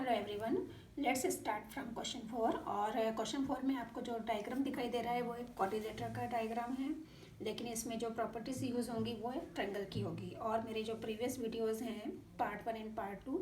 Hello everyone, let's start from question 4। और question 4 में आपको जो डायग्राम दिखाई दे रहा है वो एक क्वाड्रिलेटरल का डायग्राम है, लेकिन इसमें जो प्रॉपर्टीज़ यूज़ होंगी वो एक ट्रायंगल की होगी। और मेरे जो प्रीवियस वीडियोस हैं पार्ट 1 एंड पार्ट 2,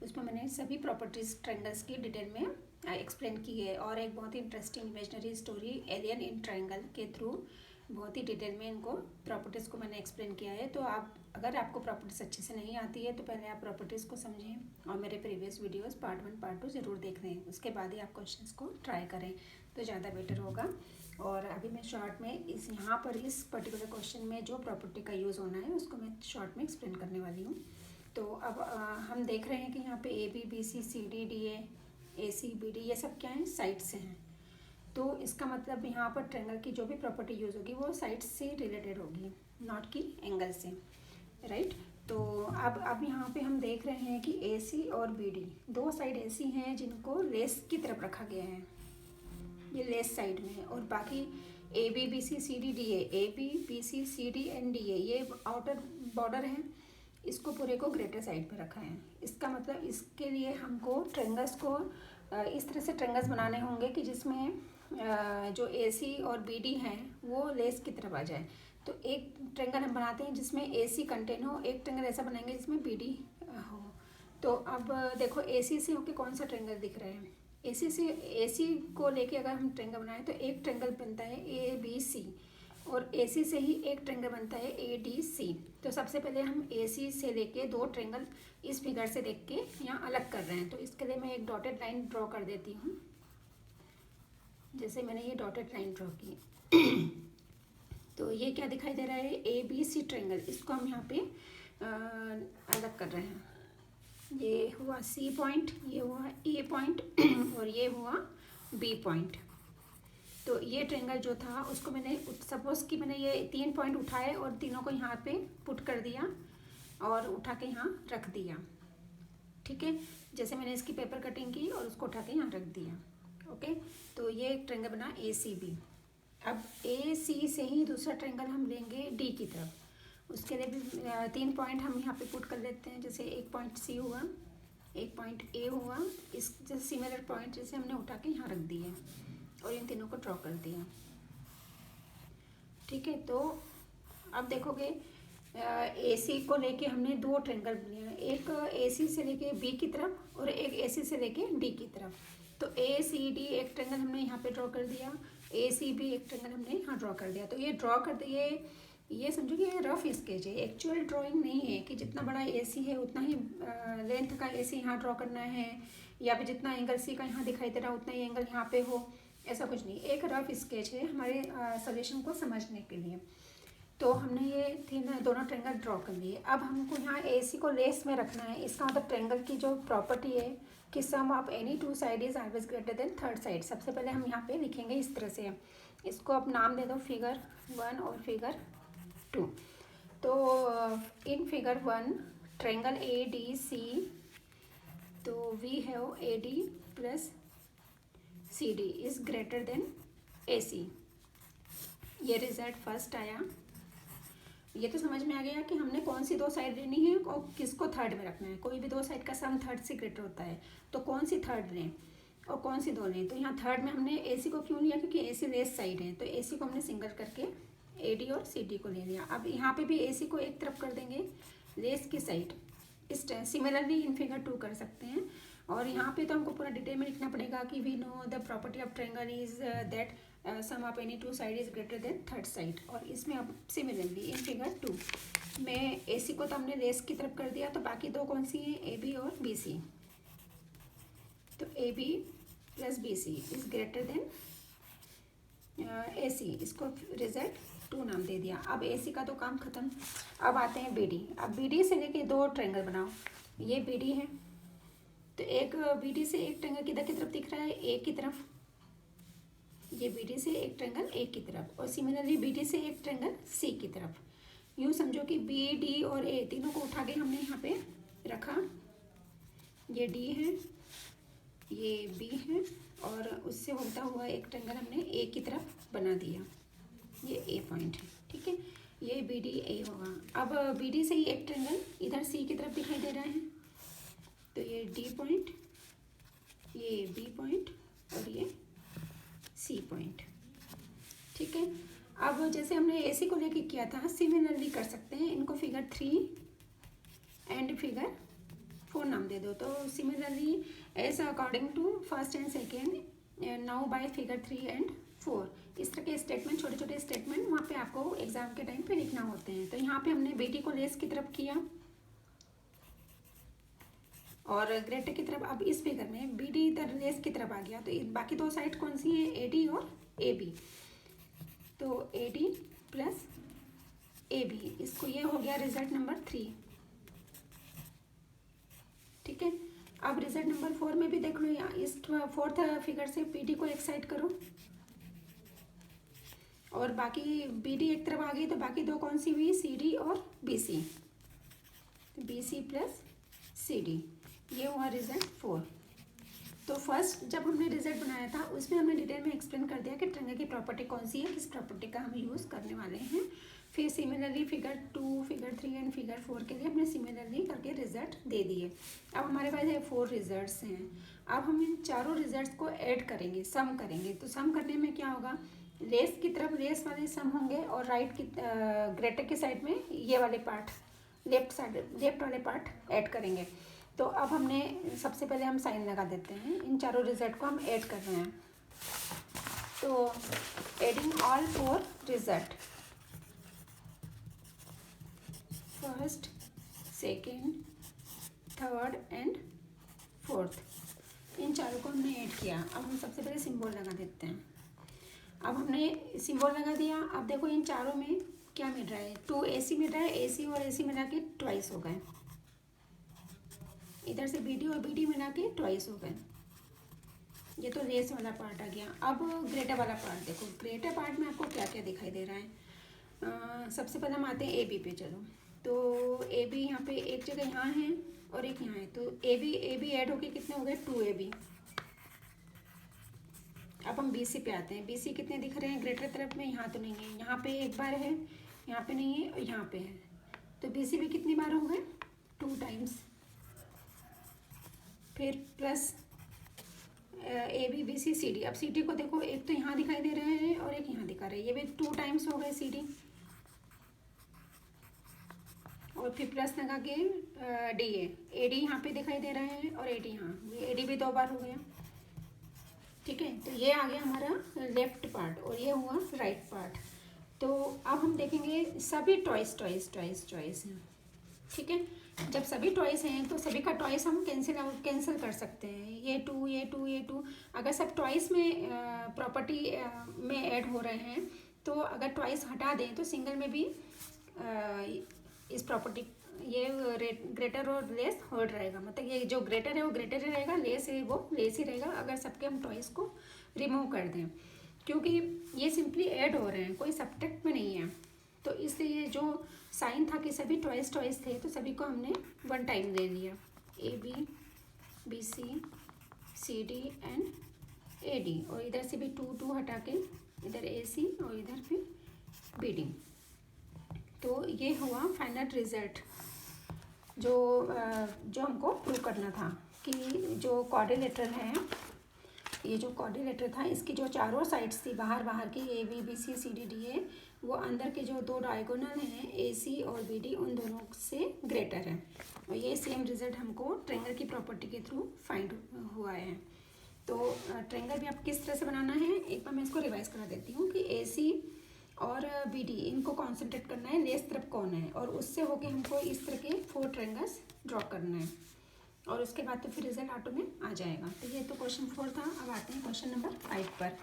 उसमें मैंने सभी प्रॉपर्टीज़ ट्रायंगल्स की डिटेल में एक्सप्लेन की है। और एक बहुत ही interesting imaginary story alien in triangle के थ्रू बहुत ही डिटेल में इनको प्रॉपर्टीज़ को मैंने एक्सप्लेन किया है। तो आप अगर आपको प्रॉपर्टीज़ अच्छे से नहीं आती है तो पहले आप प्रॉपर्टीज़ को समझें और मेरे प्रीवियस वीडियोस पार्ट 1 पार्ट 2 ज़रूर देख लें, उसके बाद ही आप क्वेश्चंस को ट्राई करें तो ज़्यादा बेटर होगा। और अभी मैं शॉर्ट में यहाँ पर इस पर्टिकुलर क्वेश्चन में जो प्रॉपर्टी का यूज़ होना है उसको मैं शॉर्ट में एक्सप्लेन करने वाली हूँ। तो अब हम देख रहे हैं कि यहाँ पे A B B C C D D A C B D ये सब क्या है, साइड से हैं। तो इसका मतलब यहाँ पर ट्रायंगल की जो भी प्रॉपर्टी यूज़ होगी वो साइड से रिलेटेड होगी, नॉट कि एंगल से, राइट। तो अब यहाँ पे हम देख रहे हैं कि ए सी और बी डी दो साइड ऐसी हैं जिनको लेस की तरफ रखा गया है, ये लेस साइड में है। और बाकी A B B C C D D A B B C C D and D ये आउटर बॉर्डर है, इसको पूरे को ग्रेटर साइड पे रखा है। इसका मतलब इसके लिए हमको ट्रायंगल्स को इस तरह से ट्रायंगल्स बनाने होंगे कि जिसमें जो ए सी और बी डी हैं वो लेस की तरफ आ जाए। तो एक ट्रायंगल हम बनाते हैं जिसमें ए सी कंटेन हो, एक ट्रायंगल ऐसा बनाएंगे जिसमें बी डी हो। तो अब देखो ए सी से होके कौन सा ट्रायंगल दिख रहा है, ए सी से, ए सी को लेके अगर हम ट्रायंगल बनाएं तो एक ट्रायंगल बनता है ए बी सी, और ए सी से ही एक ट्रायंगल बनता है ए डी सी। तो सबसे पहले हम ए सी से लेके दो ट्रायंगल इस फिगर से देख के यहाँ अलग कर रहे हैं। तो इसके लिए मैं एक डॉटेड लाइन ड्रॉ कर देती हूँ, जैसे मैंने ये डॉटेड लाइन ड्रॉ की। तो ये क्या दिखाई दे रहा है, ए बी सी ट्रायंगल, इसको हम यहाँ पे अलग कर रहे हैं। ये हुआ सी पॉइंट, ये हुआ ए पॉइंट और ये हुआ बी पॉइंट। तो ये ट्रायंगल जो था उसको मैंने सपोज कि मैंने ये 3 पॉइंट उठाए और तीनों को यहाँ पे पुट कर दिया और उठा के यहाँ रख दिया, ठीक है। जैसे मैंने इसकी पेपर कटिंग की और उसको उठा के यहाँ रख दिया, ओके। तो ये एक ट्रायंगल बना ए सी बी। अब ए सी से ही दूसरा ट्रायंगल हम लेंगे डी की तरफ, उसके लिए भी 3 पॉइंट हम यहाँ पे पुट कर लेते हैं। जैसे एक पॉइंट सी हुआ, एक पॉइंट ए हुआ, इस जैसे सिमिलर पॉइंट जैसे हमने उठा के यहाँ रख दिए और इन तीनों को ड्रॉ कर दिया, ठीक है। तो अब देखोगे ए सी को लेके हमने दो ट्रायंगल बनाए, एक ए सी से लेके बी की तरफ और एक ए सी से लेके डी की तरफ। तो ए सी डी एक ट्रायंगल हमने यहाँ पे ड्रॉ कर दिया, ए सी बी एक ट्रायंगल हमने यहाँ ड्रॉ कर दिया। तो ये ड्रॉ कर दिए, ये समझो कि ये रफ स्केच है, एक्चुअल ड्राइंग नहीं है कि जितना बड़ा ए सी है उतना ही लेंथ का ए सी यहाँ ड्रॉ करना है, या फिर जितना एंगल सी का यहाँ दिखाई दे रहा उतना ही एंगल यहाँ पे हो, ऐसा कुछ नहीं। एक रफ स्केच है हमारे सजेशन को समझने के लिए। तो हमने ये दोनों ट्रायंगल ड्रॉ कर लिए। अब हमको यहाँ ए सी को लेस में रखना है। इसका मतलब ट्रायंगल की जो प्रॉपर्टी है कि sum of any two side is always greater than third side. सबसे पहले हम यहाँ पे लिखेंगे इस तरह से, इसको आप नाम दे दो फिगर 1 और फिगर 2। तो in figure 1 triangle A D C, तो we have A D plus C D is greater than A C. ये रिजल्ट फर्स्ट आया। ये तो समझ में आ गया कि हमने कौन सी दो साइड लेनी है और किसको थर्ड में रखना है। कोई भी दो साइड का सम थर्ड से ग्रेटर होता है, तो कौन सी थर्ड लें और कौन सी दो लें। तो यहाँ थर्ड में हमने ए सी को क्यों लिया, क्योंकि ए सी लेस साइड है, तो ए सी को हमने सिंगल करके ए डी और सी डी को ले लिया। अब यहाँ पे भी ए सी को एक तरफ कर देंगे लेस की साइड। इस सिमिलरली इन फिगर 2 कर सकते हैं। और यहाँ पे तो हमको पूरा डिटेल में लिखना पड़ेगा कि we know the property of triangle is that sum of any two side is greater than third side. और इसमें अब सिमिलरली इन फिगर 2 में ए सी को तो हमने लेस की तरफ कर दिया, तो बाकी दो कौन सी हैं, ए बी और बी सी। तो A B plus B C is greater than A C, इसको रिजल्ट 2 नाम दे दिया। अब ए सी का तो काम खत्म। अब आते हैं बी डी। अब बी डी से लेके दो ट्रायंगल बनाओ, ये बी डी है, तो एक बी डी से एक ट्रायंगल किधर की तरफ दिख रहा है, ए की तरफ। ये बी डी से एक ट्रायंगल ए की तरफ, और सिमिलरली बी डी से एक ट्रायंगल सी की तरफ। यूँ समझो कि बी डी और ए तीनों को उठा के हमने यहाँ पे रखा। ये डी है, ये बी है, और उससे होता हुआ एक ट्रायंगल हमने ए की तरफ बना दिया, ये ए पॉइंट है, ठीक है। ये बी डी ए होगा। अब बी डी से ही एक ट्रायंगल इधर सी की तरफ दिखाई दे रहा है, तो ये डी पॉइंट ये बी पॉइंट और ये सी पॉइंट। ठीक है, अब जैसे हमने एसी को लेके किया था, सिमिलरली कर सकते हैं इनको। फिगर 3 एंड फिगर 4 नाम दे दो। तो similarly as according to first and second now by figure 3 and 4, इस तरह के स्टेटमेंट, छोटे छोटे स्टेटमेंट वहाँ पे आपको एग्जाम के टाइम पे लिखना होते हैं। तो यहाँ पे हमने बीटी को लेस की तरफ किया और ग्रेटर की तरफ। अब इस फिगर में बी डी इधर लेस की तरफ आ गया, तो बाकी दो साइड कौन सी है, ए डी और ए बी। तो A D plus A B, इसको ये हो गया रिजल्ट नंबर 3। ठीक है, अब रिजल्ट नंबर 4 में भी देख लो, यहाँ इस फोर्थ फिगर से पी डी को एक साइड करो और बाकी बी डी एक तरफ आ गई, तो बाकी दो कौन सी हुई, सी डी और बी सी। तो B C plus C D, ये हुआ रिजल्ट 4। तो फर्स्ट जब हमने रिजल्ट बनाया था उसमें हमने डिटेल में एक्सप्लेन कर दिया कि ट्रायंगल की प्रॉपर्टी कौन सी है, किस प्रॉपर्टी का हम यूज़ करने वाले हैं। फिर similarly figure 2, figure 3 and figure 4 के लिए हमने सिमिलरली करके रिजल्ट दे दिए। अब हमारे पास ये 4 रिजल्ट्स हैं। अब हम इन चारों रिजल्ट्स को ऐड करेंगे, सम करेंगे। तो सम करने में क्या होगा, लेस की तरफ लेस वाले सम होंगे और राइट की ग्रेटर की साइड में ये वाले पार्ट, लेफ्ट वाले पार्ट ऐड करेंगे। तो अब हमने सबसे पहले हम साइन लगा देते हैं, इन चारों रिजल्ट को हम ऐड कर रहे हैं। तो adding all 4 result, first, second, third and fourth, इन चारों को हमने ऐड किया। अब हम सबसे पहले सिंबल लगा देते हैं। अब हमने सिंबल लगा दिया। अब देखो इन चारों में क्या मिल रहा है, 2 AC मिल रहा है, AC और AC मिला के ट्वाइस हो गए। इधर से BD और BD मिला के ट्वाइस हो गए। ये तो लेस वाला पार्ट आ गया। अब ग्रेटर वाला पार्ट देखो, ग्रेटर पार्ट में आपको क्या क्या दिखाई दे रहा है। सबसे पहले हम आते हैं AB पे। चलो, तो AB यहाँ पे एक जगह यहाँ है और एक यहाँ है, तो AB ऐड होके कितने हो गए, 2AB। अब हम BC पे आते हैं। BC कितने दिख रहे हैं ग्रेटर तरफ में, यहाँ तो नहीं है, यहाँ पे एक बार है, यहाँ पे नहीं है और यहाँ पे है। तो BC भी कितनी बार हो गए, 2 टाइम्स। फिर प्लस AB BC CD। अब CD को देखो, एक तो यहाँ दिखाई दे रहे हैं और एक यहाँ दिखा रहे हैं, ये भी 2 टाइम्स हो गए CD। और फिर प्लस लगा के DA, AD यहाँ पे दिखाई दे रहे हैं और AD यहाँ, ये AD भी 2 बार हो गया। ठीक है, तो ये आ गया हमारा लेफ्ट पार्ट और ये हुआ राइट पार्ट। तो अब हम देखेंगे सभी ट्वाइस हैं। ठीक है, जब सभी ट्वाइस हैं तो सभी का ट्वाइस हम कैंसिल कर सकते हैं। ये 2 अगर सब ट्वाइस में प्रॉपर्टी में ऐड हो रहे हैं, तो अगर ट्वाइस हटा दें तो सिंगल में भी इस प्रॉपर्टी, ये ग्रेटर और लेस होल्ड रहेगा। मतलब ये जो ग्रेटर है वो ग्रेटर ही रहेगा, लेस है वो लेस ही रहेगा अगर सबके हम ट्वाइस को रिमूव कर दें, क्योंकि ये सिंपली ऐड हो रहे हैं, कोई सब्ट्रैक्ट में नहीं है। तो इसलिए जो साइन था कि सभी ट्वाइस थे, तो सभी को हमने 1 टाइम ले लिया। AB BC CD and AD, और इधर से भी 2 हटा के इधर AC और इधर फिर BD। तो ये हुआ फाइनल रिजल्ट जो हमको प्रूव करना था कि जो क्वाड्रिलेटरल है, ये जो क्वाड्रिलेटरल था, इसकी जो चारों साइड्स थी बाहर की AB BC CD DA, वो अंदर के जो 2 डायगोनल हैं AC और BD, उन दोनों से ग्रेटर है। और ये सेम रिजल्ट हमको ट्रायंगल की प्रॉपर्टी के थ्रू फाइंड हुआ है। तो ट्रायंगल भी आप किस तरह से बनाना है, एक बार मैं इसको रिवाइज करा देती हूँ कि AC और BD इनको कॉन्सेंट्रेट करना है, लेस तरफ कौन है, और उससे होके हमको इस तरह के 4 ट्रायंगल्स ड्रॉ करना है, और उसके बाद तो फिर रिजल्ट ऑटो में आ जाएगा। तो ये तो क्वेश्चन 4 था। अब आते हैं क्वेश्चन नंबर 5 पर।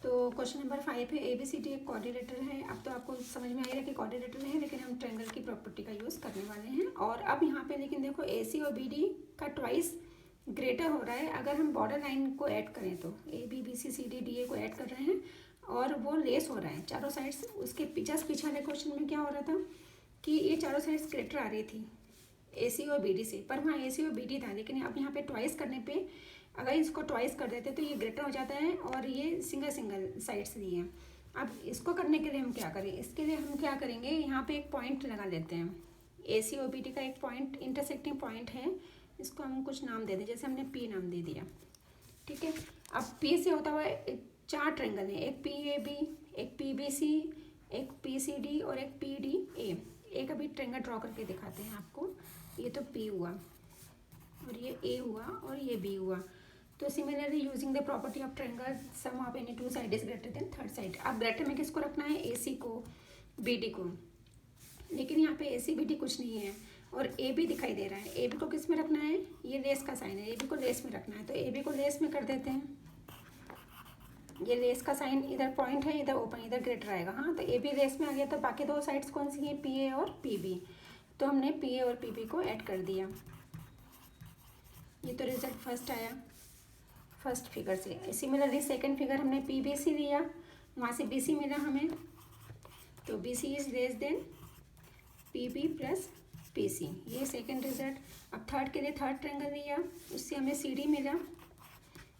तो क्वेश्चन नंबर 5 है, ABCD एक क्वाड्रिलेटरल है। अब तो आपको समझ में आएगा कि क्वाड्रिलेटरल है, लेकिन हम ट्रायंगल की प्रॉपर्टी का यूज़ करने वाले हैं। और अब यहाँ पे लेकिन देखो AC और BD का ट्वाइस ग्रेटर हो रहा है अगर हम बॉर्डर लाइन को ऐड करें। तो AB BC CD DA को ऐड कर रहे हैं और वो लेस हो रहा है चारों साइड्स। उसके जस्ट पीछे वाले क्वेश्चन में क्या हो रहा था कि ये चारों साइड्स ग्रेटर आ रही थी AC और BD से, पर वहाँ AC और BD था, लेकिन अब यहाँ पे ट्वाइस करने पे अगर इसको ट्वाइस कर देते तो ये ग्रेटर हो जाता है और ये सिंगल साइड्स दी हैं। अब इसको करने के लिए हम क्या करें, इसके लिए हम क्या करेंगे, यहाँ पे एक पॉइंट लगा लेते हैं। AC और BD का एक पॉइंट इंटरसेक्टिंग पॉइंट है इसको हम कुछ नाम दे दें, जैसे हमने पी नाम दे दिया, ठीक है। अब पी से होता हुआ 4 ट्रायंगल हैं, एक पी ए बी, एक पी बी सी, एक पी सी डी और एक पी डी ए। एक अभी ट्रायंगल ड्रॉ करके दिखाते हैं आपको। ये तो पी हुआ और ये ए हुआ और ये बी हुआ। तो similarly using the property of triangle sum of any two side is greater than third side. अब ग्रेटर में किसको रखना है, ए सी को, बी डी को, लेकिन यहाँ पे ए सी बी डी कुछ नहीं है और ए बी दिखाई दे रहा है। ए बी को किस में रखना है, ये लेस का साइन है, ए बी को लेस में रखना है, तो ए बी को लेस में कर देते हैं। ये लेस का साइन इधर पॉइंट है, इधर ओपन, इधर ग्रेटर आएगा। हाँ, तो ए बी लेस में आ गया। तो बाकी 2 साइड्स कौन सी हैं, पी ए और पी बी। तो हमने पी ए और पी बी को ऐड कर दिया। ये तो रिजल्ट फर्स्ट आया, फर्स्ट फिगर से। सिमिलरली सेकंड फिगर हमने पी बी सी लिया, वहाँ से बी सी मिला हमें, तो B C is less than P B plus P C, ये सेकंड रिजल्ट। अब थर्ड के लिए थर्ड ट्रायंगल लिया, उससे हमें सी डी मिला,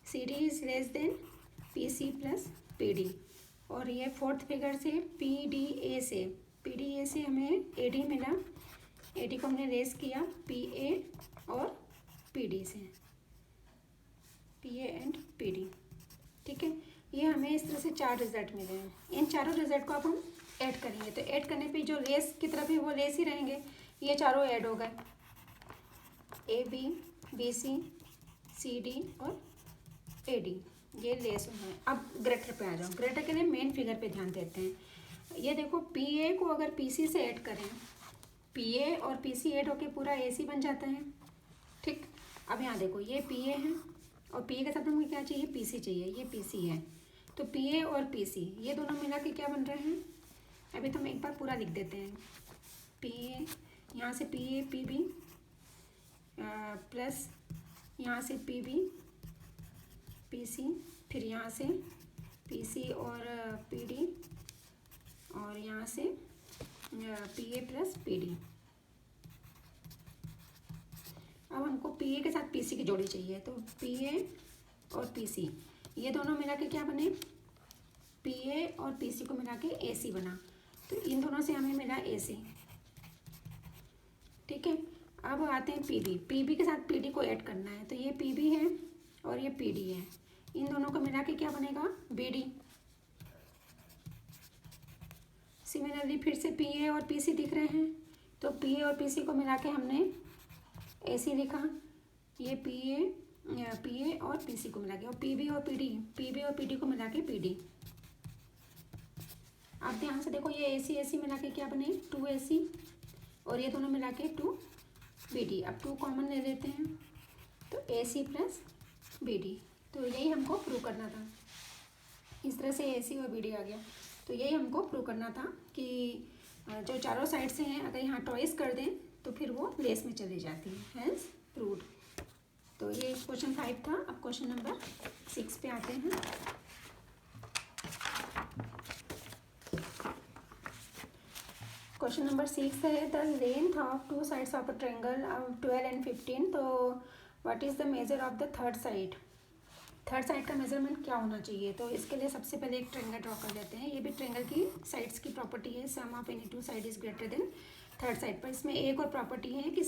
C D is less than P C plus P D. और ये फोर्थ फिगर से पी डी ए से, पी डी ए से हमें ए डी मिला, ए डी को हमने लेस किया पी ए और पी डी से, P A and P D, ठीक है। ये हमें इस तरह से 4 रिजल्ट मिले हैं। इन चारों रिजल्ट को अब हम ऐड करेंगे, तो ऐड करने पे जो लेस की तरफ है वो लेस ही रहेंगे। ये चारों ऐड हो गए, A B, B C D और ए डी, ये लेस हुए हैं। अब ग्रेटर पे आ जाओ। ग्रेटर के लिए मेन फिगर पे ध्यान देते हैं। ये देखो, पी ए को अगर पी सी से ऐड करें, पी ए और पी सी ऐड होके पूरा ए सी बन जाता है, ठीक। अब यहाँ देखो, ये पी ए है और पी ए के साथ हमें क्या चाहिए, पी सी चाहिए, ये पी सी है। तो पी ए और पी सी ये दोनों मिला के क्या बन रहे हैं, अभी तो हम एक बार पूरा लिख देते हैं। पी ए, यहाँ से P A P B plus यहाँ से पी बी पी सी, फिर यहाँ से पी सी और पी डी, और यहाँ से पी ए प्लस पी डी। अब हमको पी ए के साथ पी सी की जोड़ी चाहिए, तो पी ए और पी सी ये दोनों मिला के क्या बने, पी ए और पी सी को मिला के ए सी बना। तो इन दोनों से हमें मिला ए सी, ठीक है। अब आते हैं पी बी। पी बी के साथ पी डी को ऐड करना है, तो ये पी बी है और ये पी डी है, इन दोनों को मिला के क्या बनेगा, बी डी। सिमिलरली फिर से पी ए और पी सी दिख रहे हैं, तो पी ए और पी सी को मिला के हमने ए सी लिखा। ये पी ए और पी सी को मिला के, और पी बी और पी डी को मिला के पी डी। आप ध्यान से देखो, ये ए सी मिला के क्या बने, 2 ए सी, और ये दोनों मिला के 2 बी डी। अब 2 कॉमन ले लेते हैं, तो ए सी प्लस बी डी। तो यही हमको प्रूव करना था। इस तरह से ए सी और बी डी आ गया। तो यही हमको प्रूव करना था कि जो चारों साइड से हैं, अगर यहाँ टॉइस कर दें तो फिर वो लेस में चली जाती है, हेंस प्रूव्ड। तो ये क्वेश्चन 5 था। अब क्वेश्चन नंबर 6 पे आते हैं। क्वेश्चन नंबर 6 है, the length of 2 sides of a triangle 12 and 15, तो what is the measure of the third side. Third side का मेजरमेंट क्या होना चाहिए। तो इसके लिए सबसे पहले एक ट्रायंगल ड्रॉ कर लेते हैं। ये भी ट्रायंगल की साइड्स की प्रॉपर्टी है, sum of any 2 side is greater than third side. पर इसमें एक और प्रॉपर्टी है कि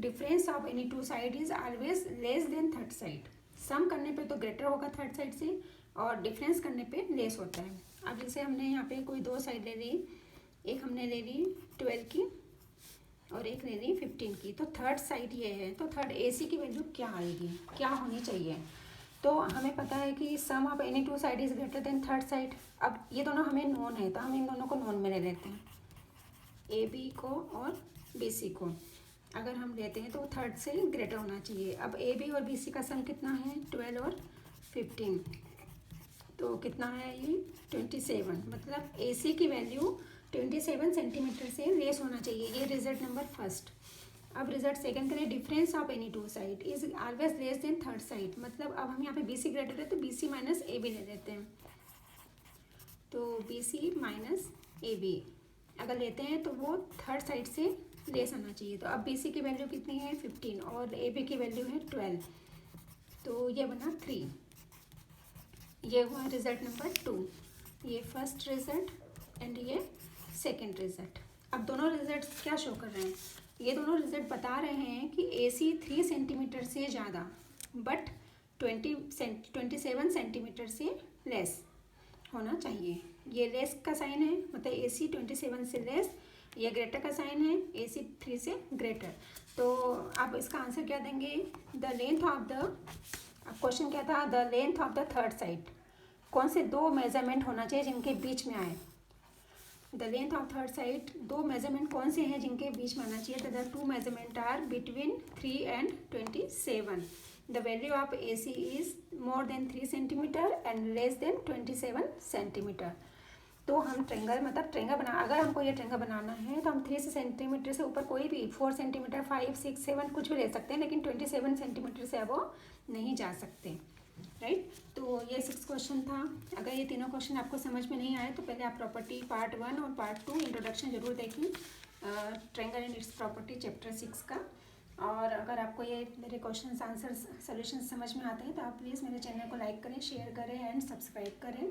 difference of any 2 side is always less than third side. Sum करने पे तो ग्रेटर होगा थर्ड साइड से, और डिफरेंस करने पे लेस होता है। अब जैसे हमने यहाँ पे कोई 2 साइड ले ली, एक हमने ले ली 12 की और एक ले ली 15 की, तो थर्ड साइड ये है, तो थर्ड ए सी की वैल्यू क्या आएगी, क्या होनी चाहिए। तो हमें पता है कि sum of any 2 side is greater than third side. अब ये दोनों हमें नोन है, तो हम इन दोनों को नोन में ले लेते हैं, ए बी को और बी सी को अगर हम लेते हैं तो थर्ड से ग्रेटर होना चाहिए। अब ए बी और बी सी का सम कितना है, 12 और 15, तो कितना है ये 27, मतलब ए सी की वैल्यू 27 सेंटीमीटर से लेस होना चाहिए। ये रिजल्ट नंबर फर्स्ट। अब रिजल्ट सेकंड करें, difference of any 2 side is always less than third side. मतलब अब हम यहाँ पे बी सी ग्रेटर है तो B C minus A B ले लेते हैं, तो B C minus A B अगर लेते हैं तो वो थर्ड साइड से लेस आना चाहिए। तो अब बी सी की वैल्यू कितनी है 15 और ए बी की वैल्यू है 12, तो ये बना 3। ये हुआ रिजल्ट नंबर 2, ये फर्स्ट रिजल्ट एंड ये सेकेंड रिजल्ट। अब दोनों रिजल्ट्स क्या शो कर रहे हैं, ये दोनों रिजल्ट बता रहे हैं कि AC 3 सेंटीमीटर से ज़्यादा बट 27 सेंटीमीटर से लेस होना चाहिए। ये लेस का साइन है, मतलब AC 27 से लेस। ये ग्रेटर का साइन है, AC 3 से ग्रेटर। तो आप इसका आंसर क्या देंगे? The length of the, question क्या था? The length of the third side. कौन से दो मेजरमेंट होना चाहिए जिनके बीच में आए? The length of third side, दो मेजरमेंट कौन से हैं जिनके बीच में आना चाहिए? The two measurement are between 3 and 27। The value of AC is more than 3 centimetre and less than 27 centimetre. तो हम ट्रेंगल, मतलब ट्रेंगल बना, अगर हमको ये ट्रेंगल बनाना है तो हम 3 सेंटीमीटर से ऊपर कोई भी 4 सेंटीमीटर, 5, 6, 7 कुछ भी ले सकते हैं, लेकिन 27 सेंटीमीटर से अब वो नहीं जा सकते, राइट। तो ये 6 क्वेश्चन था। अगर ये तीनों क्वेश्चन आपको समझ में नहीं आए तो पहले आप प्रॉपर्टी पार्ट 1 और पार्ट 2 इंट्रोडक्शन जरूर देखें, triangle and it's property chapter 6 का। और अगर आपको ये मेरे क्वेश्चन आंसर सोल्यूशन समझ में आते हैं तो आप प्लीज़ मेरे चैनल को लाइक करें, शेयर करें एंड सब्सक्राइब करें।